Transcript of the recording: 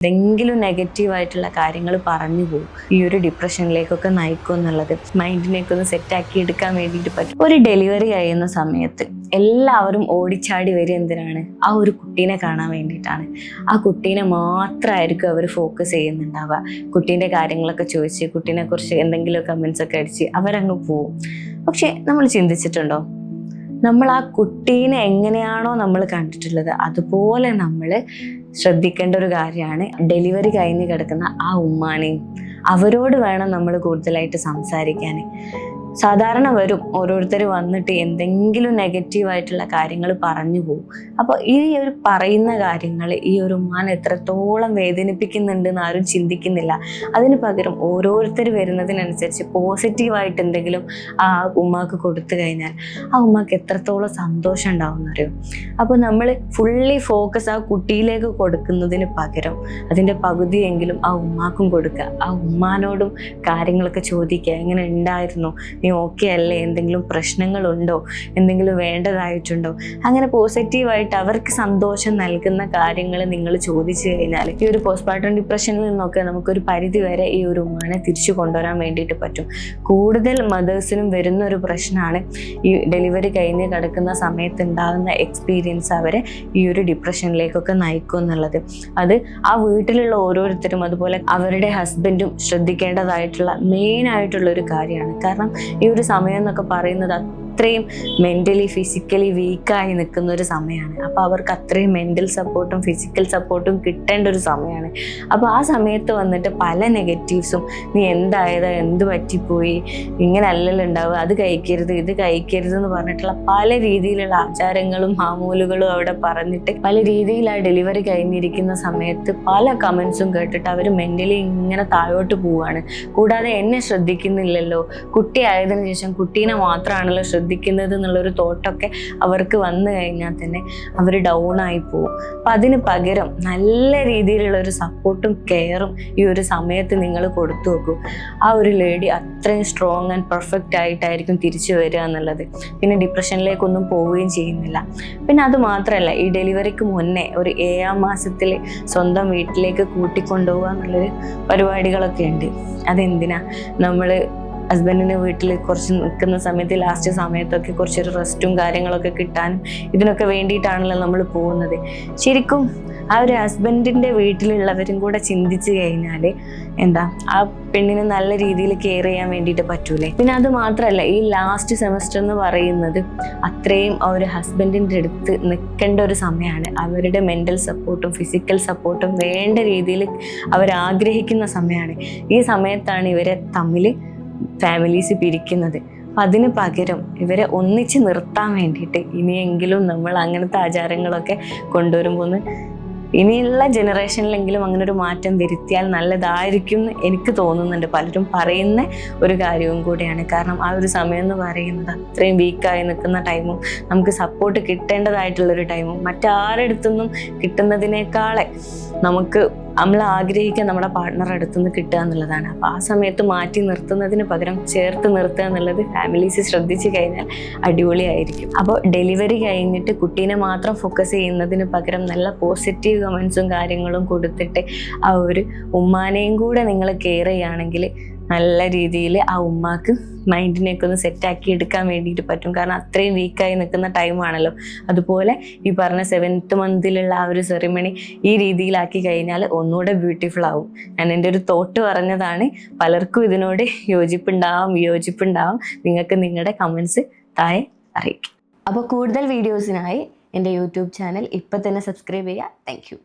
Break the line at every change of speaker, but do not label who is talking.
എന്തെങ്കിലും നെഗറ്റീവായിട്ടുള്ള കാര്യങ്ങൾ പറഞ്ഞു പോകും. ഈ ഒരു ഡിപ്രഷനിലേക്കൊക്കെ നയിക്കും എന്നുള്ളത് മൈൻഡിനെയൊക്കെ ഒന്ന് സെറ്റാക്കി എടുക്കാൻ വേണ്ടിയിട്ട് പറ്റും. ഒരു ഡെലിവറി കഴിയുന്ന സമയത്ത് എല്ലാവരും ഓടിച്ചാടി വരും എന്തിനാണ്? ആ ഒരു കുട്ടീനെ കാണാൻ വേണ്ടിയിട്ടാണ്. ആ കുട്ടീനെ മാത്രമായിരിക്കും അവർ ഫോക്കസ് ചെയ്യുന്നുണ്ടാവുക. കുട്ടീൻ്റെ കാര്യങ്ങളൊക്കെ ചോദിച്ച് കുട്ടീനെ കുറിച്ച് എന്തെങ്കിലും കമൻസ് ഒക്കെ അടിച്ച് അവരങ്ങ് പോവും. പക്ഷെ നമ്മൾ ചിന്തിച്ചിട്ടുണ്ടോ? നമ്മൾ ആ കുട്ടീനെ എങ്ങനെയാണോ നമ്മൾ കണ്ടിട്ടുള്ളത് അതുപോലെ നമ്മൾ ശ്രദ്ധിക്കേണ്ട ഒരു കാര്യമാണ് ഡെലിവറി കഴിഞ്ഞ് കിടക്കുന്ന ആ ഉമ്മാനെയും. അവരോട് വേണം നമ്മൾ കൂടുതലായിട്ട് സംസാരിക്കാൻ. സാധാരണ വരും ഓരോരുത്തർ വന്നിട്ട് എന്തെങ്കിലും നെഗറ്റീവായിട്ടുള്ള കാര്യങ്ങൾ പറഞ്ഞു പോകും. അപ്പോൾ ഈ ഒരു പറയുന്ന കാര്യങ്ങൾ ഈ ഒരു ഉമ്മാനെ എത്രത്തോളം വേദനിപ്പിക്കുന്നുണ്ടെന്ന് ആരും ചിന്തിക്കുന്നില്ല. അതിന് പകരം ഓരോരുത്തർ വരുന്നതിനനുസരിച്ച് പോസിറ്റീവായിട്ട് എന്തെങ്കിലും ആ ഉമ്മാക്ക് കൊടുത്തു കഴിഞ്ഞാൽ ആ ഉമ്മാക്ക് എത്രത്തോളം സന്തോഷം ഉണ്ടാവുമെന്നറിയും. അപ്പോൾ നമ്മൾ ഫുള്ളി ഫോക്കസ് ആ കുട്ടിയിലേക്ക് കൊടുക്കുന്നതിന് പകരം അതിൻ്റെ പകുതിയെങ്കിലും ആ ഉമ്മാക്കും കൊടുക്കുക. ആ ഉമ്മാനോടും കാര്യങ്ങളൊക്കെ ചോദിക്കുക, എങ്ങനെ ഉണ്ടായിരുന്നു, നീ ഓക്കെ അല്ലേ, എന്തെങ്കിലും പ്രശ്നങ്ങളുണ്ടോ, എന്തെങ്കിലും വേണ്ടതായിട്ടുണ്ടോ, അങ്ങനെ പോസിറ്റീവായിട്ട് അവർക്ക് സന്തോഷം നൽകുന്ന കാര്യങ്ങൾ നിങ്ങൾ ചോദിച്ചു കഴിഞ്ഞാൽ ഈ ഒരു പോസ്റ്റ്മോർട്ടം ഡിപ്രഷനിൽ നിന്നൊക്കെ നമുക്കൊരു പരിധി വരെ ഈ ഒരു ഉമ്മാനെ തിരിച്ചു കൊണ്ടുവരാൻ വേണ്ടിയിട്ട് പറ്റും. കൂടുതൽ മദേഴ്സിനും വരുന്ന ഒരു പ്രശ്നമാണ് ഈ ഡെലിവറി കഴിഞ്ഞ് കിടക്കുന്ന സമയത്ത് ഉണ്ടാകുന്ന എക്സ്പീരിയൻസ് അവരെ ഈ ഒരു ഡിപ്രഷനിലേക്കൊക്കെ നയിക്കും എന്നുള്ളത്. അത് ആ വീട്ടിലുള്ള ഓരോരുത്തരും അതുപോലെ അവരുടെ ഹസ്ബൻഡും ശ്രദ്ധിക്കേണ്ടതായിട്ടുള്ള മെയിനായിട്ടുള്ള ഒരു കാര്യമാണ്. കാരണം ഈ ഒരു സമയം എന്നൊക്കെ പറയുന്നത് അത്രയും മെൻ്റലി ഫിസിക്കലി വീക്കായി നിൽക്കുന്ന ഒരു സമയമാണ്. അപ്പോൾ അവർക്ക് അത്രയും മെൻ്റൽ സപ്പോർട്ടും ഫിസിക്കൽ സപ്പോർട്ടും കിട്ടേണ്ട ഒരു സമയമാണ്. അപ്പോൾ ആ സമയത്ത് വന്നിട്ട് പല നെഗറ്റീവ്സും, നീ എന്തായതാ, എന്ത് പറ്റിപ്പോയി, ഇങ്ങനെ അല്ലല്ലോ ഉണ്ടാവുക, അത് കഴിക്കരുത് ഇത് കഴിക്കരുത് എന്ന് പറഞ്ഞിട്ടുള്ള പല രീതിയിലുള്ള ആചാരങ്ങളും മാമൂലുകളും അവിടെ പറഞ്ഞിട്ട് പല രീതിയിൽ ആ ഡെലിവറി കഴിഞ്ഞിരിക്കുന്ന സമയത്ത് പല കമൻസും കേട്ടിട്ട് അവർ മെൻ്റലി ഇങ്ങനെ താഴോട്ട് പോവുകയാണ്. കൂടാതെ എന്നെ ശ്രദ്ധിക്കുന്നില്ലല്ലോ, കുട്ടി ആയതിനു ശേഷം കുട്ടീനെ മാത്രമാണല്ലോ ശ്രദ്ധിക്കുന്നത് എന്നുള്ളൊരു തോട്ടൊക്കെ അവർക്ക് വന്നു കഴിഞ്ഞാൽ തന്നെ അവർ ഡൗൺ ആയി പോകും. അപ്പം അതിന് പകരം നല്ല രീതിയിലുള്ള ഒരു സപ്പോർട്ടും കെയറും ഈ ഒരു സമയത്ത് നിങ്ങൾ കൊടുത്തു നോക്കൂ. ആ ഒരു ലേഡി അത്രയും സ്ട്രോങ് ആൻഡ് പെർഫെക്റ്റ് ആയിട്ടായിരിക്കും തിരിച്ചു വരിക എന്നുള്ളത്. പിന്നെ ഡിപ്രഷനിലേക്കൊന്നും പോവുകയും ചെയ്യുന്നില്ല. പിന്നെ അത് മാത്രമല്ല, ഈ ഡെലിവറിക്ക് മുന്നേ ഒരു 7ാം മാസത്തിൽ സ്വന്തം വീട്ടിലേക്ക് കൂട്ടിക്കൊണ്ടുപോകുക എന്നുള്ളൊരു പരിപാടികളൊക്കെ ഉണ്ട്. അതെന്തിനാ? നമ്മൾ ഹസ്ബൻഡിൻ്റെ വീട്ടിൽ കുറച്ച് നിൽക്കുന്ന സമയത്ത് ലാസ്റ്റ് സമയത്തൊക്കെ കുറച്ചൊരു റെസ്റ്റും കാര്യങ്ങളൊക്കെ കിട്ടാനും ഇതിനൊക്കെ വേണ്ടിയിട്ടാണല്ലോ നമ്മൾ പോകുന്നത്. ശരിക്കും ആ ഒരു ഹസ്ബൻഡിൻ്റെ വീട്ടിലുള്ളവരും കൂടെ ചിന്തിച്ചു കഴിഞ്ഞാൽ എന്താ, ആ പെണ്ണിനെ നല്ല രീതിയിൽ കെയർ ചെയ്യാൻ വേണ്ടിയിട്ട് പറ്റൂലേ. പിന്നെ അത് മാത്രമല്ല, ഈ ലാസ്റ്റ് സെമസ്റ്റർ എന്ന് പറയുന്നത് അത്രയും ആ ഒരു ഹസ്ബൻഡിൻ്റെ അടുത്ത് നിൽക്കേണ്ട ഒരു സമയമാണ്. അവരുടെ മെൻ്റൽ സപ്പോർട്ടും ഫിസിക്കൽ സപ്പോർട്ടും വേണ്ട രീതിയിൽ അവരാഗ്രഹിക്കുന്ന സമയമാണ്. ഈ സമയത്താണ് ഇവരെ തമ്മിൽ ഫാമിലീസ് പിരിക്കുന്നത്. അപ്പം അതിന് പകരം ഇവരെ ഒന്നിച്ച് നിർത്താൻ വേണ്ടിയിട്ട് ഇനിയെങ്കിലും നമ്മൾ അങ്ങനത്തെ ആചാരങ്ങളൊക്കെ കൊണ്ടുവരുമ്പോൾ ഇനിയുള്ള ജനറേഷനിലെങ്കിലും അങ്ങനെ ഒരു മാറ്റം വരുത്തിയാൽ നല്ലതായിരിക്കും എന്ന് എനിക്ക് തോന്നുന്നുണ്ട്. പലരും പറയുന്ന ഒരു കാര്യവും കൂടെയാണ്. കാരണം ആ ഒരു സമയം എന്ന് പറയുന്നത് അത്രയും വീക്കായി നിൽക്കുന്ന ടൈമും നമുക്ക് സപ്പോർട്ട് കിട്ടേണ്ടതായിട്ടുള്ളൊരു ടൈമും മറ്റാരടുത്തൊന്നും കിട്ടുന്നതിനേക്കാളെ നമുക്ക് നമ്മൾ ആഗ്രഹിക്കുക നമ്മുടെ പാർട്ട്ണർ അടുത്തുനിന്ന് കിട്ടുക എന്നുള്ളതാണ്. അപ്പോൾ ആ സമയത്ത് മാറ്റി നിർത്തുന്നതിന് പകരം ചേർത്ത് നിർത്തുക എന്നുള്ളത് ഫാമിലീസ് ശ്രദ്ധിച്ചു കഴിഞ്ഞാൽ അടിപൊളിയായിരിക്കും. അപ്പോൾ ഡെലിവറി കഴിഞ്ഞിട്ട് കുട്ടീനെ മാത്രം ഫോക്കസ് ചെയ്യുന്നതിന് പകരം നല്ല പോസിറ്റീവ് കമൻസും കാര്യങ്ങളും കൊടുത്തിട്ട് ആ ഒരു ഉമ്മാനെയും കൂടെ നിങ്ങൾ കെയർ ചെയ്യുകയാണെങ്കിൽ നല്ല രീതിയിൽ ആ ഉമ്മാക്ക് മൈൻഡിനെയൊക്കെ ഒന്ന് സെറ്റാക്കി എടുക്കാൻ വേണ്ടിയിട്ട് പറ്റും. കാരണം അത്രയും വീക്കായി നിൽക്കുന്ന ടൈമാണല്ലോ. അതുപോലെ ഈ പറഞ്ഞ 7th മന്തിലുള്ള ആ ഒരു സെറിമണി ഈ രീതിയിലാക്കി കഴിഞ്ഞാൽ ഒന്നുകൂടെ ബ്യൂട്ടിഫുൾ ആവും. ഞാൻ എൻ്റെ ഒരു തോട്ട് പറഞ്ഞതാണ്. പലർക്കും ഇതിനോട് യോജിപ്പുണ്ടാവും വിയോജിപ്പുണ്ടാവും. നിങ്ങൾക്ക് നിങ്ങളുടെ കമൻസ് താഴെ അറിയിക്കും. അപ്പോൾ കൂടുതൽ വീഡിയോസിനായി എൻ്റെ യൂട്യൂബ് ചാനൽ ഇപ്പം തന്നെ സബ്സ്ക്രൈബ് ചെയ്യുക. Thank you.